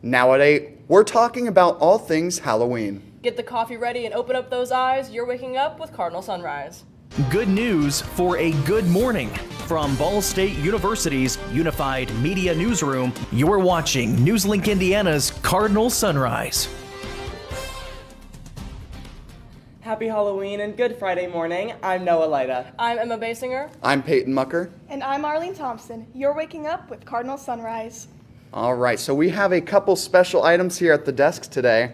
Now at 8, we're talking about all things Halloween. Get the coffee ready and open up those eyes. You're waking up with Cardinal Sunrise. Good news for a good morning. From Ball State University's Unified Media Newsroom, you're watching NewsLink Indiana's Cardinal Sunrise. Happy Halloween and good Friday morning. I'm Noah Lyda. I'm Emma Basinger. I'm Peyton Mucker. And I'm Arlene Thompson. You're waking up with Cardinal Sunrise. All right, so we have a couple special items here at the desk today.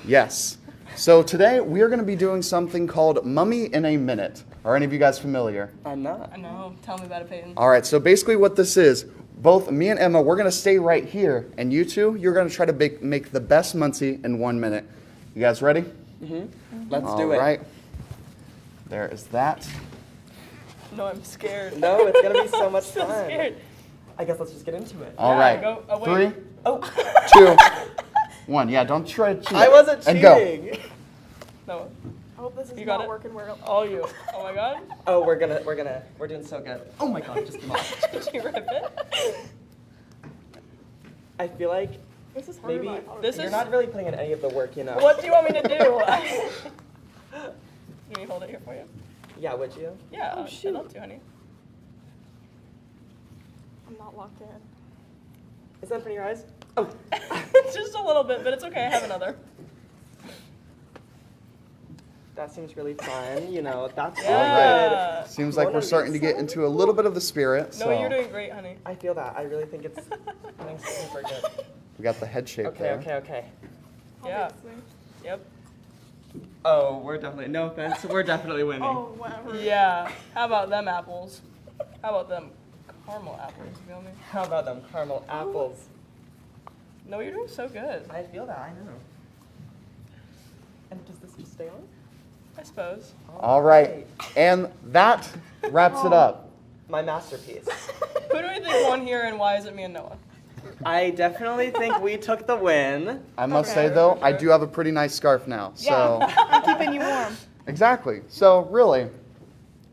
Yes. So today we are going to be doing something called Mummy in a Minute. Are any of you guys familiar? I'm not. I know. Tell me about it, Peyton. All right, so basically what this is, both me and Emma, we're going to stay right here, and you two, you're going to try to make the best muncie in 1 minute. You guys ready? Mm-hmm. Let's do it. All right. There is that. No, I'm scared. No, it's going to be so much so fun. scared. I guess let's just get into it. All Yeah, right. go away. 3, Oh, 2, 1. Yeah, don't try to cheat. I wasn't And go. cheating. No. I hope this is You got not it? working well. All you. Oh my god. Oh, we're doing so good. Oh my god, just come on. Did you rip it? I feel like This is harder maybe than I thought. This you're is- not really putting in any of the work, you know. What do you want me to do? Can you hold it here for you? Yeah, would you? Yeah, Oh, I'd shoot. love to, honey. I'm not locked in. Is that in front of your eyes? Oh, Just a little bit, but it's okay. I have another. that seems really fun. You know, that's Yeah. all good. Yeah. Seems like we're starting to get into a little bit of the spirit. No, So you're doing great, honey. I feel that. I really think it's doing super good. we got the head shape there. Okay. Yeah. Obviously. Yep. Oh, we're definitely, no offense, we're definitely winning. Oh, whatever. Yeah. How about them apples? How about them caramel apples? You feel me? How about them caramel apples? No, you're doing so good. I feel that, I know. And does this just stay on? I suppose. All right. And that wraps it up. My masterpiece. Who do we think won here, and why is it me and Noah? I definitely think we took the win. I must Okay. say, though, I do have a pretty nice scarf now. So, I'm keeping you warm. exactly. So, really,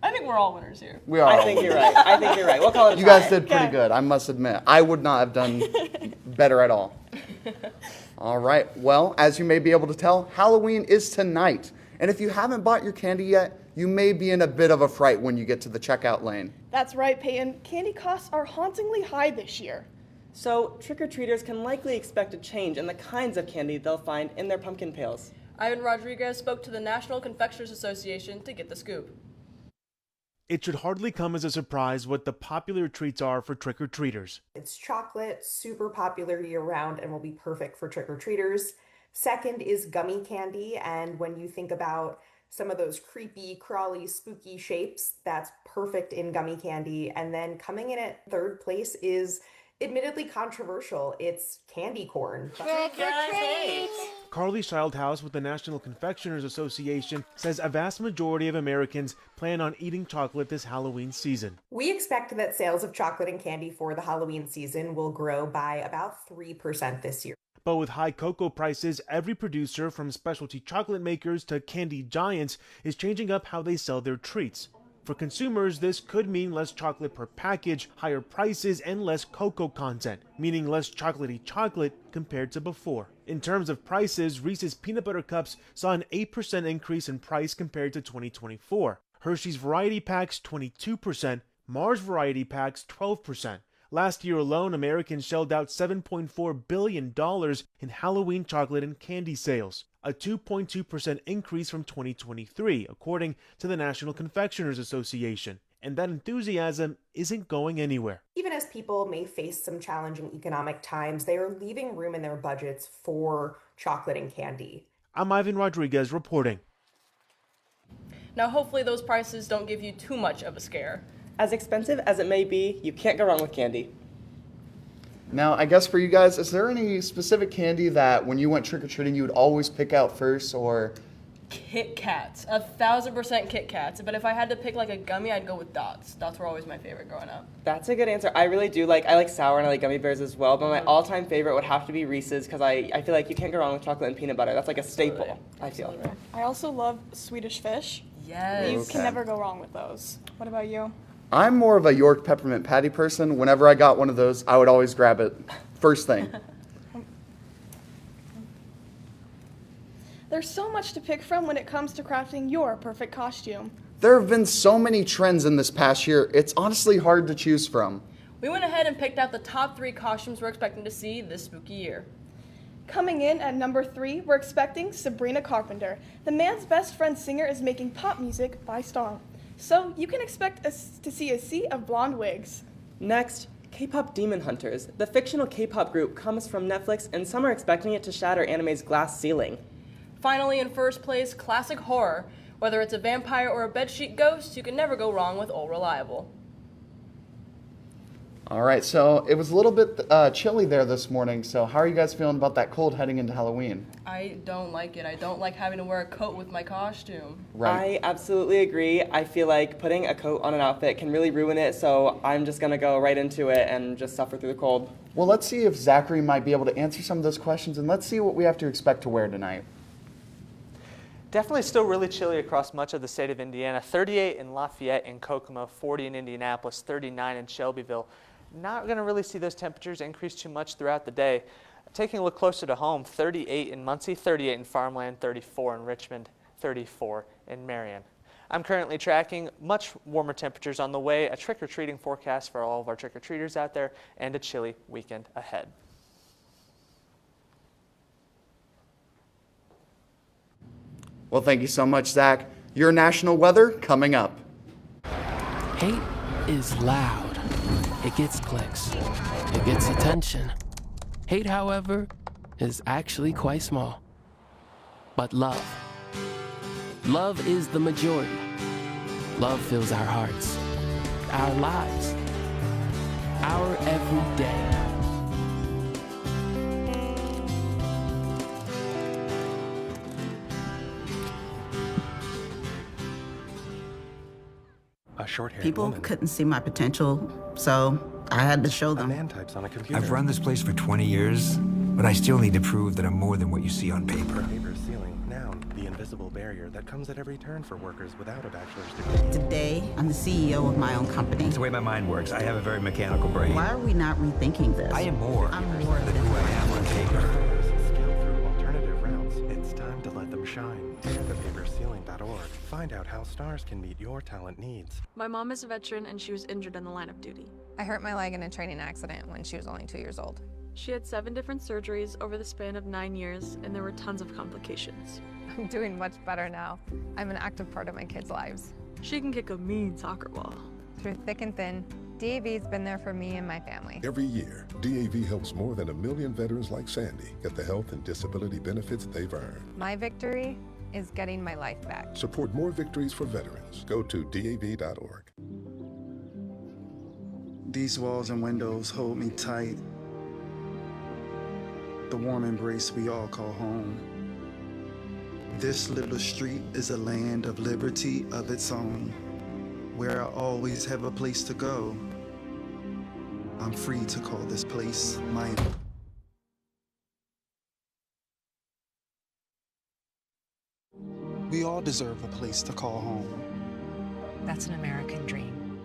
I think we're all winners here. we are. I think you're right. We'll call it a You guys tie. did pretty Okay. good, I must admit. I would not have done better at all. All right. Well, as you may be able to tell, Halloween is tonight. And if you haven't bought your candy yet, you may be in a bit of a fright when you get to the checkout lane. That's right, Peyton. Candy costs are hauntingly high this year. So, trick-or-treaters can likely expect a change in the kinds of candy they'll find in their pumpkin pails. Ivan Rodriguez spoke to the National Confectioners Association to get the scoop. It should hardly come as a surprise what the popular treats are for trick-or-treaters. It's chocolate, super popular year-round, and will be perfect for trick-or-treaters. Second is gummy candy, and when you think about some of those creepy, crawly, spooky shapes, that's perfect in gummy candy. And then coming in at third place is admittedly controversial. It's candy corn. Carly Childhouse with the National Confectioners Association says a vast majority of Americans plan on eating chocolate this Halloween season. We expect that sales of chocolate and candy for the Halloween season will grow by about 3% this year. But with high cocoa prices, every producer from specialty chocolate makers to candy giants is changing up how they sell their treats. For consumers, this could mean less chocolate per package, higher prices, and less cocoa content, meaning less chocolatey chocolate compared to before. In terms of prices, Reese's Peanut Butter Cups saw an 8% increase in price compared to 2024. Hershey's Variety Packs 22%, Mars Variety Packs 12%. Last year alone, Americans shelled out $7.4 billion in Halloween chocolate and candy sales, a 2.2% increase from 2023, according to the National Confectioners Association. And that enthusiasm isn't going anywhere. Even as people may face some challenging economic times, they are leaving room in their budgets for chocolate and candy. I'm Ivan Rodriguez reporting. Now, hopefully those prices don't give you too much of a scare. As expensive as it may be, you can't go wrong with candy. Now, I guess for you guys, is there any specific candy that when you went trick-or-treating you would always pick out first, or? Kit Kats. 1,000% Kit Kats. But if I had to pick like a gummy, I'd go with Dots. Dots were always my favorite growing up. That's a good answer. I really do I like sour and I like gummy bears as well, but my all-time favorite would have to be Reese's because I feel like you can't go wrong with chocolate and peanut butter. That's like a staple, I feel. Absolutely. I also love Swedish fish. Yes. You Okay. can never go wrong with those. What about you? I'm more of a York peppermint patty person. Whenever I got one of those, I would always grab it first thing. There's so much to pick from when it comes to crafting your perfect costume. There have been so many trends in this past year, it's honestly hard to choose from. We went ahead and picked out the top 3 costumes we're expecting to see this spooky year. Coming in at number 3, we're expecting Sabrina Carpenter. The man's best friend singer is making pop music by song. So you can expect to see a sea of blonde wigs. Next, K-pop Demon Hunters. The fictional K-pop group comes from Netflix, and some are expecting it to shatter anime's glass ceiling. Finally, in first place, classic horror. Whether it's a vampire or a bedsheet ghost, you can never go wrong with Old Reliable. All right, so it was a little bit chilly there this morning, so how are you guys feeling about that cold heading into Halloween? I don't like it. I don't like having to wear a coat with my costume. Right. I absolutely agree. I feel like putting a coat on an outfit can really ruin it, so I'm just gonna go right into it and just suffer through the cold. Well, let's see if Zachary might be able to answer some of those questions, and let's see what we have to expect to wear tonight. Definitely still really chilly across much of the state of Indiana. 38 in Lafayette and Kokomo, 40 in Indianapolis, 39 in Shelbyville. Not going to really see those temperatures increase too much throughout the day. Taking a look closer to home, 38 in Muncie, 38 in Farmland, 34 in Richmond, 34 in Marion. I'm currently tracking much warmer temperatures on the way, a trick-or-treating forecast for all of our trick-or-treaters out there, and a chilly weekend ahead. Well, thank you so much, Zach. Your national weather coming up. Hate is loud. It gets clicks. It gets attention. Hate, however, is actually quite small. But love. Love is the majority. Love fills our hearts, our lives, our every day. A short-haired People woman. couldn't see my potential, so I had to show A them. man types on a computer. I've run this place for 20 years, but I still need to prove that I'm more than what you see on paper. Paper ceiling, noun, the invisible barrier that comes at every turn for workers without a bachelor's degree. Today, I'm the CEO of my own company. It's the way my mind works. I have a very mechanical brain. Why are we not rethinking this? I am more I'm more than than who I am on paper. Scaled through alternative routes. It's time to let them shine. Thepaperceiling.org. Find out how stars can meet your talent needs. My mom is a veteran and she was injured in the line of duty. I hurt my leg in a training accident when she was only 2 years old. She had 7 different surgeries over the span of 9 years, and there were tons of complications. I'm doing much better now. I'm an active part of my kids' lives. She can kick a mean soccer ball. Through thick and thin, DAV's been there for me and my family. Every year, DAV helps more than 1 million veterans like Sandy get the health and disability benefits they've earned. My victory is getting my life back. Support more victories for veterans. Go to DAV.org. These walls and windows hold me tight. The warm embrace we all call home. This little street is a land of liberty of its own, where I always have a place to go. I'm free to call this place my own. We all deserve a place to call home. That's an American dream.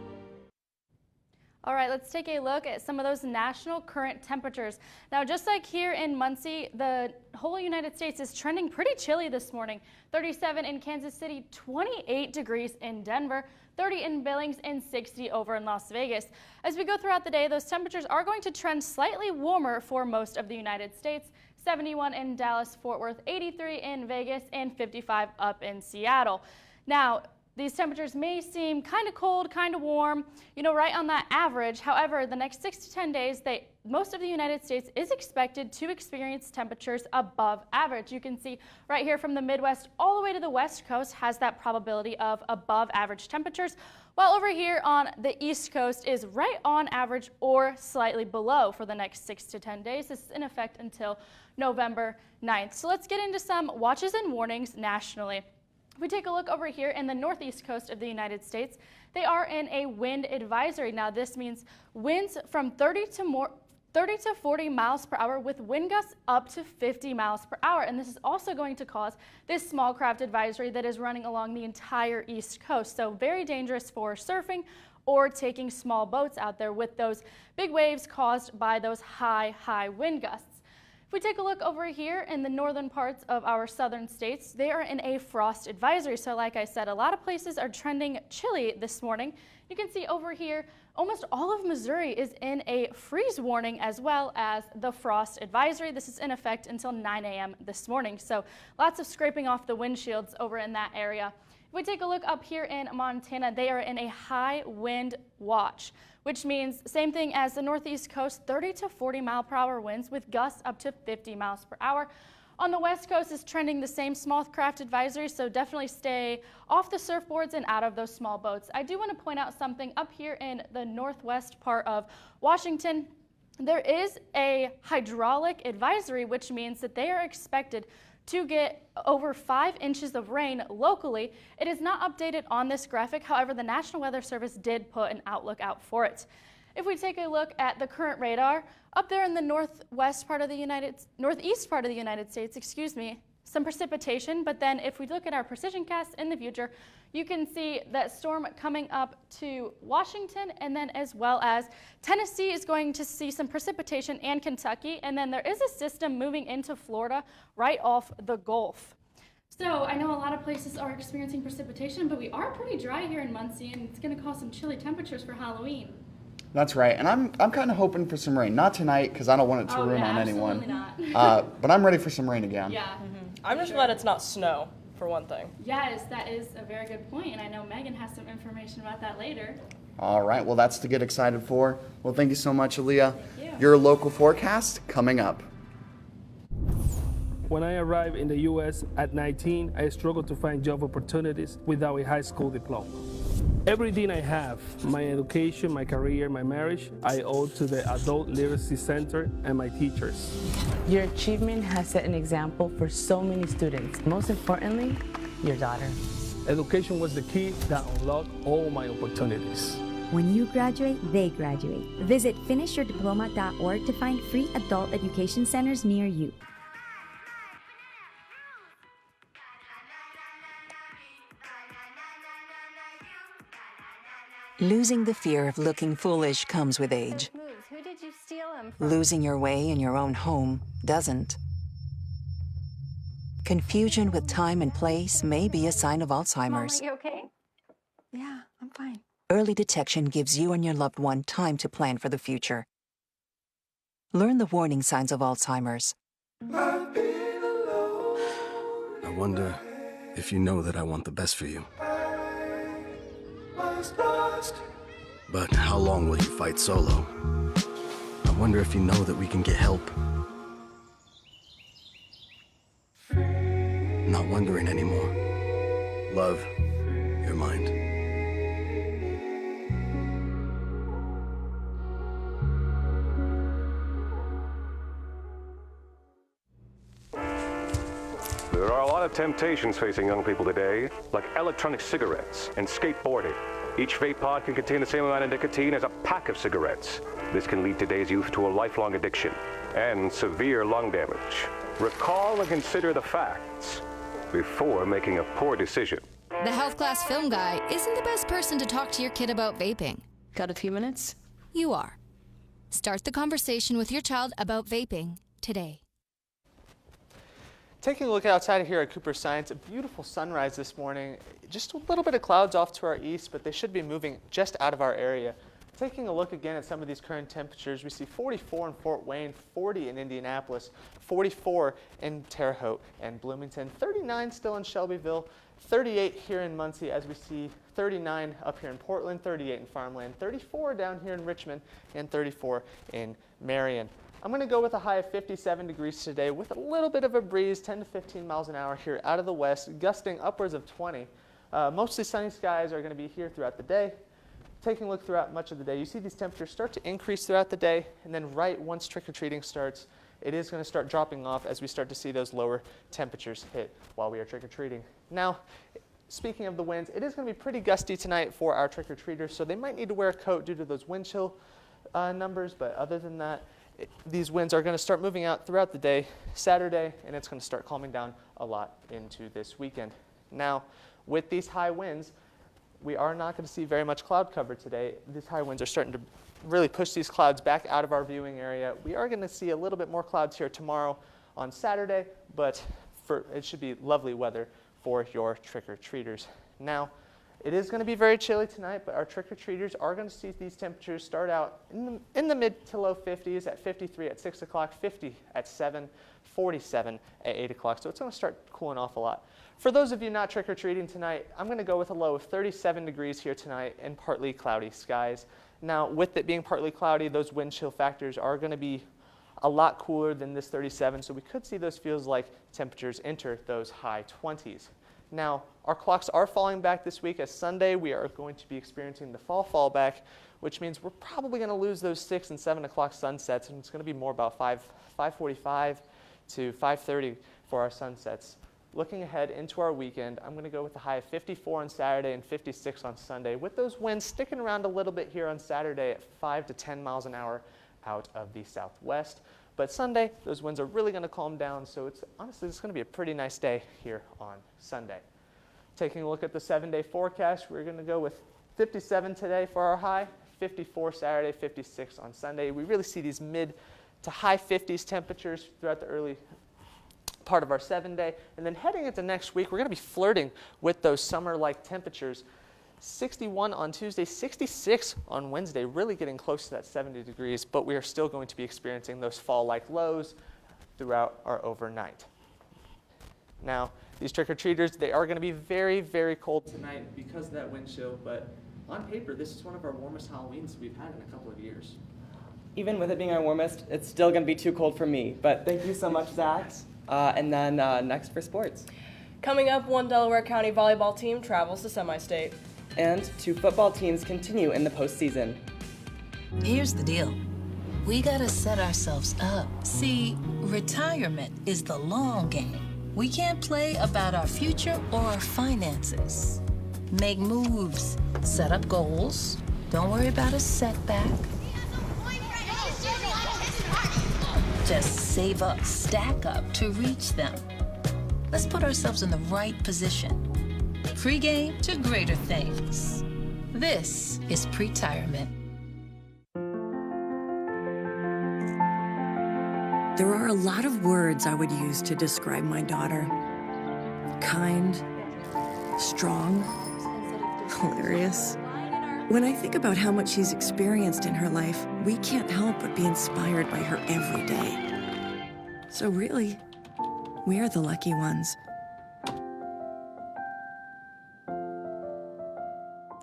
All right, let's take a look at some of those national current temperatures. Now, just like here in Muncie, the whole United States is trending pretty chilly this morning. 37 in Kansas City, 28 degrees in Denver, 30 in Billings, and 60 over in Las Vegas. As we go throughout the day, those temperatures are going to trend slightly warmer for most of the United States. 71 in Dallas, Fort Worth, 83 in Vegas, and 55 up in Seattle. Now, these temperatures may seem kind of cold, kind of warm, you know, right on that average. However, the next 6 to 10 days, most of the United States is expected to experience temperatures above average. You can see right here from the Midwest all the way to the West Coast has that probability of above average temperatures, while over here on the East Coast is right on average or slightly below for the next 6 to 10 days. This is in effect until November 9th. So let's get into some watches and warnings nationally. If we take a look over here in the northeast coast of the United States, they are in a wind advisory. Now this means winds from 30 to 40 miles per hour with wind gusts up to 50 miles per hour. And this is also going to cause this small craft advisory that is running along the entire east coast. So very dangerous for surfing or taking small boats out there with those big waves caused by those high wind gusts. If we take a look over here in the northern parts of our southern states, they are in a frost advisory. So like I said, a lot of places are trending chilly this morning. You can see over here, almost all of Missouri is in a freeze warning as well as the frost advisory. This is in effect until 9 a.m. this morning. So lots of scraping off the windshields over in that area. If we take a look up here in Montana, they are in a high wind watch, which means same thing as the northeast coast, 30 to 40 mile per hour winds with gusts up to 50 miles per hour. On the west coast is trending the same small craft advisory, so definitely stay off the surfboards and out of those small boats. I do want to point out something up here in the northwest part of Washington. There is a hydraulic advisory, which means that they are expected to get over 5 inches of rain locally. It is not updated on this graphic. However, the National Weather Service did put an outlook out for it. If we take a look at the current radar, up there in the northeast part of the United States, some precipitation, but then if we look at our precision cast in the future, you can see that storm coming up to Washington, and then as well as Tennessee is going to see some precipitation, and Kentucky, and then there is a system moving into Florida right off the Gulf. So I know a lot of places are experiencing precipitation, but we are pretty dry here in Muncie, and it's going to cause some chilly temperatures for Halloween. That's right, and I'm kind of hoping for some rain. Not tonight, because I don't want it to ruin on anyone. Not. But I'm ready for some rain again. Yeah. I'm just glad it's not snow, for one thing. Yes, that is a very good point, and I know Megan has some information about that later. All right, well, that's to get excited for. Well, thank you so much, Aaliyah. Thank you. Your local forecast coming up. When I arrived in the U.S. at 19, I struggled to find job opportunities without a high school diploma. Everything I have, my education, my career, my marriage, I owe to the Adult Literacy Center and my teachers. Your achievement has set an example for so many students. Most importantly, your daughter. Education was the key that unlocked all my opportunities. When you graduate, they graduate. Visit finishyourdiploma.org to find free adult education centers near you. Losing the fear of looking foolish comes with age. Who did you steal them from? Losing your way in your own home doesn't. Confusion with time and place may be a sign of Alzheimer's. Mom, are you okay? Yeah, I'm fine. Early detection gives you and your loved one time to plan for the future. Learn the warning signs of Alzheimer's. I wonder if you know that I want the best for you. But how long will you fight solo? I wonder if you know that we can get help. Not wondering anymore. Love, your mind. There are a lot of temptations facing young people today, like electronic cigarettes and skateboarding. Each vape pod can contain the same amount of nicotine as a pack of cigarettes. This can lead today's youth to a lifelong addiction and severe lung damage. Recall and consider the facts before making a poor decision. The health class film guy isn't the best person to talk to your kid about vaping. Got a few minutes? You are. Start the conversation with your child about vaping today. Taking a look outside here at Cooper Science, a beautiful sunrise this morning. Just a little bit of clouds off to our east, but they should be moving just out of our area. Taking a look again at some of these current temperatures, we see 44 in Fort Wayne, 40 in Indianapolis, 44 in Terre Haute and Bloomington, 39 still in Shelbyville, 38 here in Muncie, as we see 39 up here in Portland, 38 in Farmland, 34 down here in Richmond, and 34 in Marion. I'm going to go with a high of 57 degrees today with a little bit of a breeze, 10 to 15 miles an hour here out of the west, gusting upwards of 20. Mostly sunny skies are going to be here throughout the day. Taking a look throughout much of the day, you see these temperatures start to increase throughout the day, and then right once trick-or-treating starts, it is going to start dropping off as we start to see those lower temperatures hit while we are trick-or-treating. Now, speaking of the winds, it is going to be pretty gusty tonight for our trick-or-treaters, so they might need to wear a coat due to those wind chill numbers, but other than that, these winds are going to start moving out throughout the day, Saturday, and it's going to start calming down a lot into this weekend. Now, with these high winds, we are not going to see very much cloud cover today. These high winds are starting to really push these clouds back out of our viewing area. We are going to see a little bit more clouds here tomorrow on Saturday, but it should be lovely weather for your trick-or-treaters. Now, it is going to be very chilly tonight, but our trick-or-treaters are going to see these temperatures start out in the mid to low 50s at 53 at 6 o'clock, 50 at 7, 47 at 8 o'clock. So it's going to start cooling off a lot. For those of you not trick-or-treating tonight, I'm going to go with a low of 37 degrees here tonight and partly cloudy skies. Now, with it being partly cloudy, those wind chill factors are going to be a lot cooler than this 37, so we could see those feels-like temperatures enter those high 20s. Now, our clocks are falling back this week. As Sunday, we are going to be experiencing the fall fallback, which means we're probably going to lose those 6 and 7 o'clock sunsets, and it's going to be more about 5:45 to 5:30 for our sunsets. Looking ahead into our weekend, I'm going to go with a high of 54 on Saturday and 56 on Sunday, with those winds sticking around a little bit here on Saturday at 5 to 10 miles an hour out of the southwest. But Sunday, those winds are really going to calm down, so honestly, it's going to be a pretty nice day here on Sunday. Taking a look at the 7-day forecast, we're going to go with 57 today for our high, 54 Saturday, 56 on Sunday. We really see these mid to high 50s temperatures throughout the early part of our 7-day. And then heading into next week, we're going to be flirting with those summer-like temperatures. 61 on Tuesday, 66 on Wednesday, really getting close to that 70 degrees, but we are still going to be experiencing those fall-like lows throughout our overnight. Now, these trick-or-treaters, they are going to be very, very cold tonight because of that wind chill, but on paper, this is one of our warmest Halloweens we've had in a couple of years. Even with it being our warmest, it's still going to be too cold for me, but thank you so much, Zach. And then next for sports. Coming up, one Delaware County volleyball team travels to semi-state. And 2 football teams continue in the postseason. Here's the deal. We gotta set ourselves up. See, retirement is the long game. We can't play about our future or our finances. Make moves, set up goals. Don't worry about a setback. Just save up, stack up to reach them. Let's put ourselves in the right position. Pre-game to greater things. This is Pretirement. There are a lot of words I would use to describe my daughter. Kind, strong, hilarious. When I think about how much she's experienced in her life, we can't help but be inspired by her every day. So really, we are the lucky ones.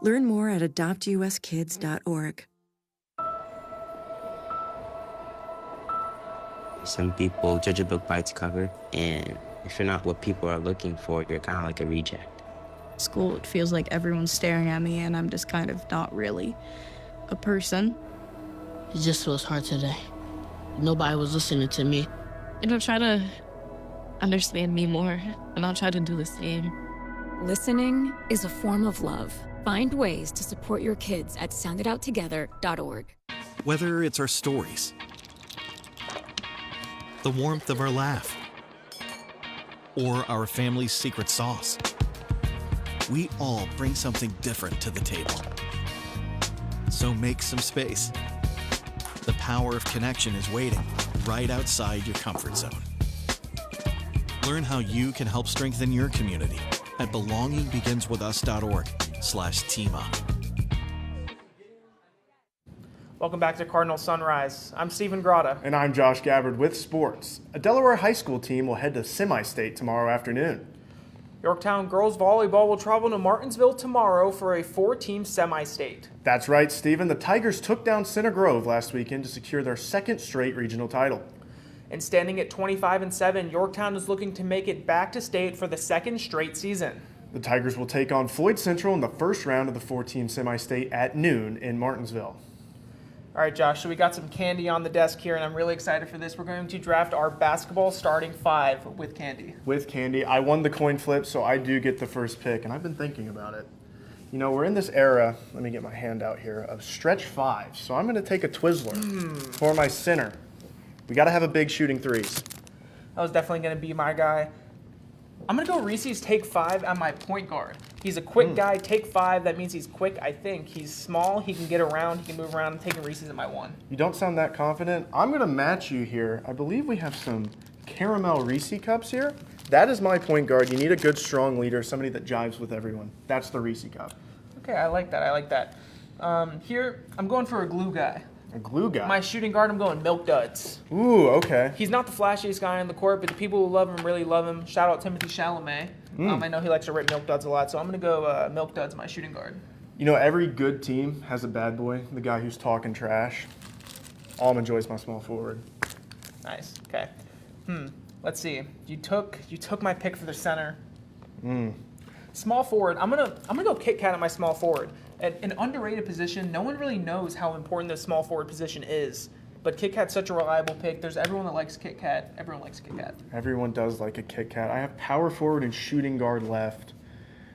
Learn more at adoptuskids.org. Some people judge a book by its cover, and if you're not what people are looking for, you're kind of like a reject. School, it feels like everyone's staring at me and I'm just kind of not really a person. It just feels hard today. Nobody was listening to me. And I'll try to understand me more, and I'll try to do the same. Listening is a form of love. Find ways to support your kids at sounditouttogether.org. Whether it's our stories, the warmth of our laugh, or our family's secret sauce, we all bring something different to the table. So make some space. The power of connection is waiting right outside your comfort zone. Learn how you can help strengthen your community at belongingbeginswithus.org/teamup. Welcome back to Cardinal Sunrise. I'm Stephen Grotta. And I'm Josh Gabbard with sports. A Delaware high school team will head to semi-state tomorrow afternoon. Yorktown girls volleyball will travel to Martinsville tomorrow for a 4-team semi-state. That's right, Stephen. The Tigers took down Center Grove last weekend to secure their second straight regional title. And standing at 25-7, Yorktown is looking to make it back to state for the second straight season. The Tigers will take on Floyd Central in the first round of the 4-team semi-state at noon in Martinsville. All right, Josh, so we got some candy on the desk here, and I'm really excited for this. We're going to draft our basketball starting 5 with candy. With candy. I won the coin flip, so I do get the first pick, and I've been thinking about it. You know, we're in this era, let me get my hand out here, of stretch 5. So I'm going to take a Twizzler for my center. We got to have a big shooting threes. That was definitely going to be my guy. I'm going to go Reese's Take 5 at my point guard. He's a quick guy. Take 5. That means he's quick, I think. He's small. He can get around. He can move around. I'm taking Reese's at my 1. You don't sound that confident. I'm going to match you here. I believe we have some caramel Reese cups here. That is my point guard. You need a good, strong leader, somebody that jives with everyone. That's the Reese cup. Okay, I like that. I like that. Here, I'm going for a glue guy. A glue guy? My shooting guard, I'm going Milk Duds. Ooh, okay. He's not the flashiest guy on the court, but the people who love him really love him. Shout out Timothy Chalamet. I know he likes to rip Milk Duds a lot, so I'm going to go Milk Duds, my shooting guard. You know, every good team has a bad boy, the guy who's talking trash. Alm enjoys my small forward. Nice. Okay. Let's see. You took my pick for the center. Small forward. I'm gonna go Kit Kat at my small forward. An underrated position. No one really knows how important the small forward position is. But Kit Kat's such a reliable pick. There's everyone that likes Kit Kat. Everyone likes Kit Kat. Everyone does like a Kit Kat. I have power forward and shooting guard left.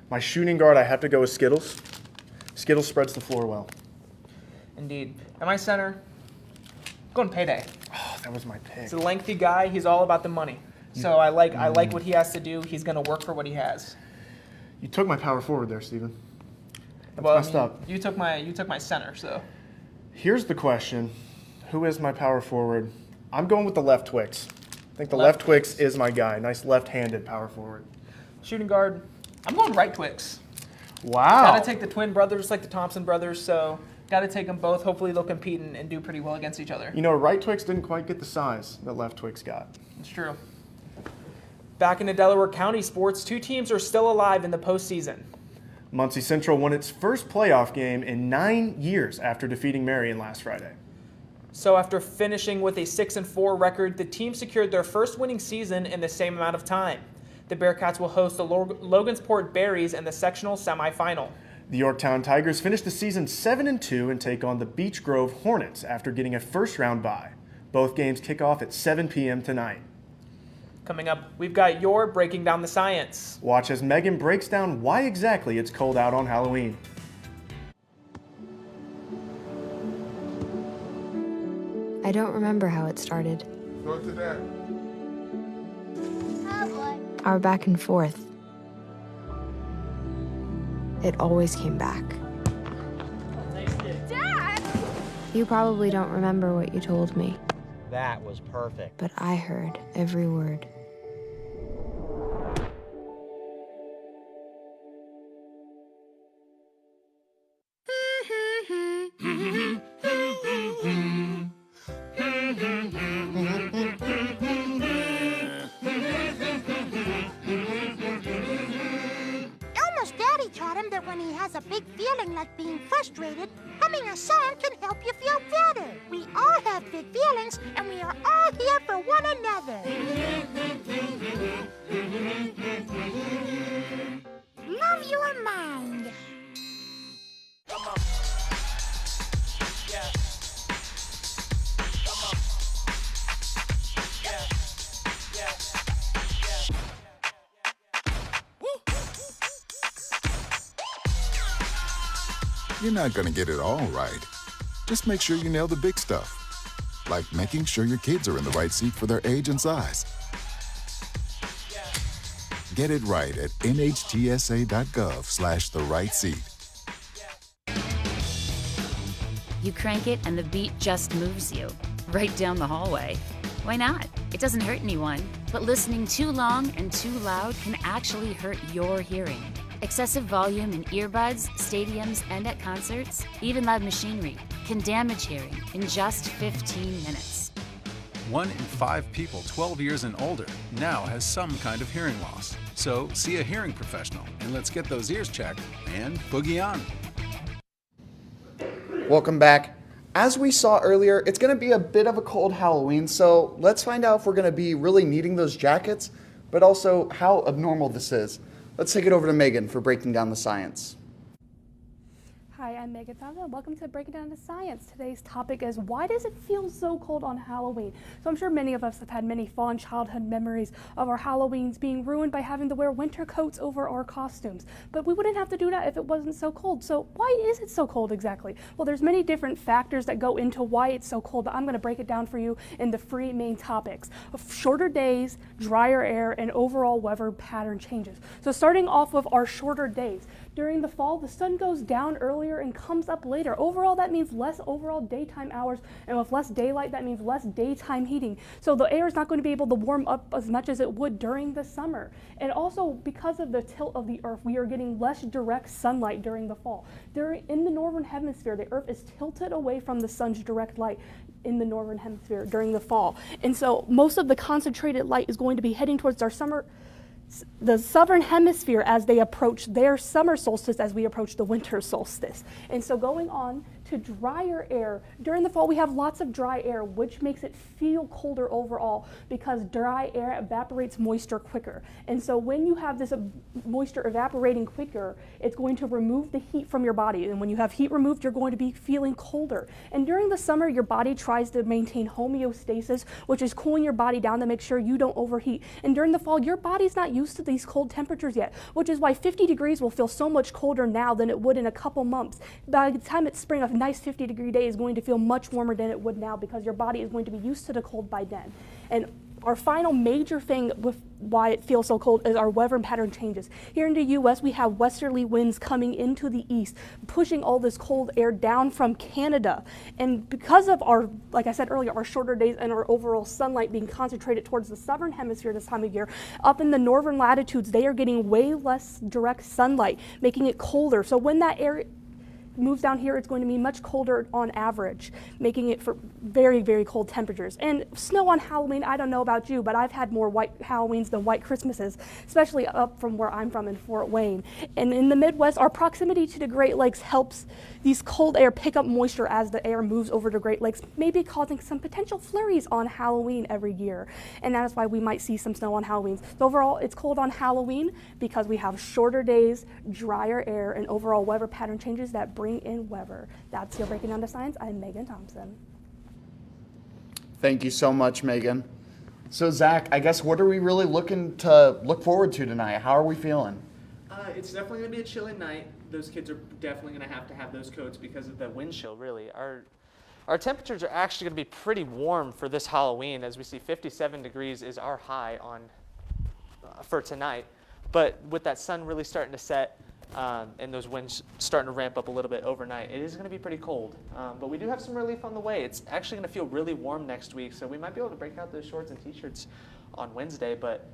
My shooting guard, I have to go with Skittles. Skittles spreads the floor well. Indeed. And my center, going Payday. Oh, that was my pick. He's a lengthy guy. He's all about the money. So I like what he has to do. He's going to work for what he has. You took my power forward there, Steven. That's well, messed up. You took my center, so. Here's the question. Who is my power forward? I'm going with the left Twix. I think the left Twix is my guy. Nice left-handed power forward. Shooting guard, I'm going right Twix. Wow. Gotta take the twin brothers like the Thompson brothers, so gotta take them both. Hopefully they'll compete and do pretty well against each other. You know, right Twix didn't quite get the size that left Twix got. It's true. Back into Delaware County sports, 2 teams are still alive in the postseason. Muncie Central won its first playoff game in 9 years after defeating Marion last Friday. So after finishing with a 6-4 record, the team secured their first winning season in the same amount of time. The Bearcats will host the Logansport Berries in the sectional semifinal. The Yorktown Tigers finished the season 7-2 and take on the Beech Grove Hornets after getting a first-round bye. Both games kick off at 7 p.m. tonight. Coming up, we've got your Breaking Down the Science. Watch as Megan breaks down why exactly it's cold out on Halloween. I don't remember how it started. Go to that. Our back and forth. It always came back. Dad! You probably don't remember what you told me, That was perfect. but I heard every word. Elmo's daddy taught him that when he has a big feeling like being frustrated, humming a song can help you feel better. We all have big feelings, and we are all here for one another. Love your mind. You're not going to get it all right. Just make sure you nail the big stuff, like making sure your kids are in the right seat for their age and size. Get it right at nhtsa.gov/the-right-seat. You crank it and the beat just moves you right down the hallway. Why not? It doesn't hurt anyone. But listening too long and too loud can actually hurt your hearing. Excessive volume in earbuds, stadiums, and at concerts, even loud machinery, can damage hearing in just 15 minutes. 1 in 5 people 12 years and older now has some kind of hearing loss. So see a hearing professional and let's get those ears checked and boogie on. Welcome back. As we saw earlier, it's going to be a bit of a cold Halloween, so let's find out if we're going to be really needing those jackets, but also how abnormal this is. Let's take it over to Megan for breaking down the science. Hi, I'm Megan Thompson. Welcome to Breaking Down to Science. Today's topic is, why does it feel so cold on Halloween? So I'm sure many of us have had many fond childhood memories of our Halloweens being ruined by having to wear winter coats over our costumes. But we wouldn't have to do that if it wasn't so cold. So why is it so cold exactly? Well, there's many different factors that go into why it's so cold, but I'm going to break it down for you in the 3 main topics: shorter days, drier air, and overall weather pattern changes. So starting off with our shorter days. During the fall, the sun goes down earlier and comes up later. Overall, that means less overall daytime hours, and with less daylight, that means less daytime heating. So the air is not going to be able to warm up as much as it would during the summer. And also, because of the tilt of the Earth, we are getting less direct sunlight during the fall. In the northern hemisphere, the Earth is tilted away from the sun's direct light in the northern hemisphere during the fall. And so most of the concentrated light is going to be heading towards the southern hemisphere as they approach their summer solstice, as we approach the winter solstice. And so going on to drier air. During the fall, we have lots of dry air, which makes it feel colder overall because dry air evaporates moisture quicker. And so when you have this moisture evaporating quicker, it's going to remove the heat from your body. And when you have heat removed, you're going to be feeling colder. And during the summer, your body tries to maintain homeostasis, which is cooling your body down to make sure you don't overheat. And during the fall, your body's not used to these cold temperatures yet, which is why 50 degrees will feel so much colder now than it would in a couple months. By the time it's spring, a nice 50-degree day is going to feel much warmer than it would now because your body is going to be used to the cold by then. And our final major thing with why it feels so cold is our weather pattern changes. Here in the U.S., we have westerly winds coming into the east, pushing all this cold air down from Canada. And because of our, like I said earlier, our shorter days and our overall sunlight being concentrated towards the southern hemisphere this time of year, up in the northern latitudes, they are getting way less direct sunlight, making it colder. So when that air moves down here, it's going to be much colder on average, making it for very, very cold temperatures. And snow on Halloween, I don't know about you, but I've had more white Halloweens than white Christmases, especially up from where I'm from in Fort Wayne. And in the Midwest, our proximity to the Great Lakes helps these cold air pick up moisture as the air moves over the Great Lakes, maybe causing some potential flurries on Halloween every year. And that is why we might see some snow on Halloween. So overall, it's cold on Halloween because we have shorter days, drier air, and overall weather pattern changes that bring in weather. That's your Breaking Down to Science. I'm Megan Thompson. Thank you so much, Megan. So Zach, I guess what are we really looking to look forward to tonight? How are we feeling? It's definitely going to be a chilly night. Those kids are definitely going to have those coats because of the wind chill, really. Our temperatures are actually going to be pretty warm for this Halloween. As we see, 57 degrees is our high for tonight. But with that sun really starting to set, and those winds starting to ramp up a little bit overnight, it is going to be pretty cold. But we do have some relief on the way. It's actually going to feel really warm next week, so we might be able to break out those shorts and t-shirts on Wednesday. But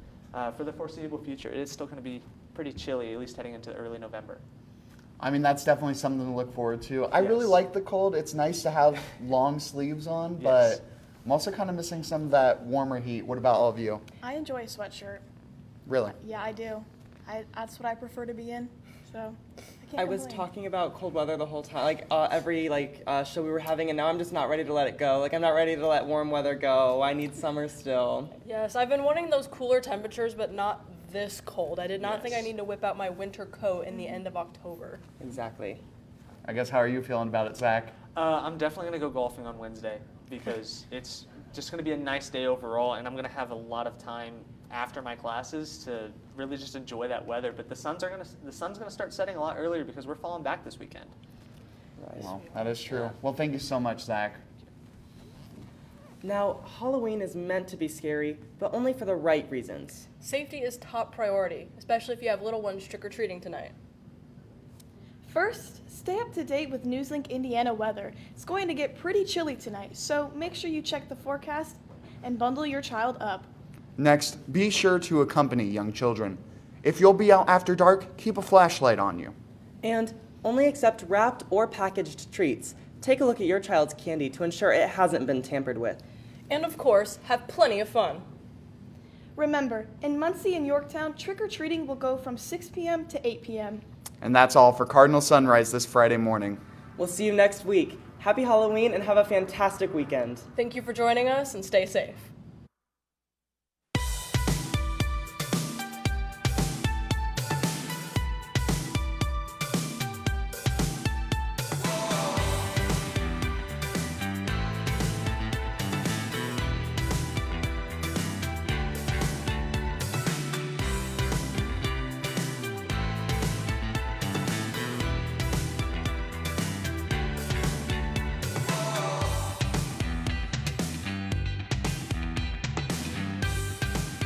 for the foreseeable future, it is still going to be pretty chilly, at least heading into early November. I mean, that's definitely something to look forward to. I really like the cold. It's nice to have long sleeves on, but I'm also kind of missing some of that warmer heat. What about all of you? I enjoy a sweatshirt. Really? Yeah, I do. That's what I prefer to be in. So I was talking about cold weather the whole time, every show we were having, and now I'm just not ready to let it go. I'm not ready to let warm weather go. I need summer still. Yes, I've been wanting those cooler temperatures, but not this cold. I did not think I need to whip out my winter coat in the end of October. Exactly. I guess how are you feeling about it, Zach? I'm definitely going to go golfing on Wednesday because it's just going to be a nice day overall, and I'm going to have a lot of time after my classes to really just enjoy that weather. But the sun's going to start setting a lot earlier because we're falling back this weekend. Right. Well, that is true. Well, thank you so much, Zach. Now, Halloween is meant to be scary, but only for the right reasons. Safety is top priority, especially if you have little ones trick-or-treating tonight. First, stay up to date with NewsLink Indiana weather. It's going to get pretty chilly tonight, so make sure you check the forecast and bundle your child up. Next, be sure to accompany young children. If you'll be out after dark, keep a flashlight on you. And only accept wrapped or packaged treats. Take a look at your child's candy to ensure it hasn't been tampered with. And of course, have plenty of fun. Remember, in Muncie and Yorktown, trick-or-treating will go from 6 p.m. to 8 p.m. And that's all for Cardinal Sunrise this Friday morning. We'll see you next week. Happy Halloween and have a fantastic weekend. Thank you for joining us and stay safe.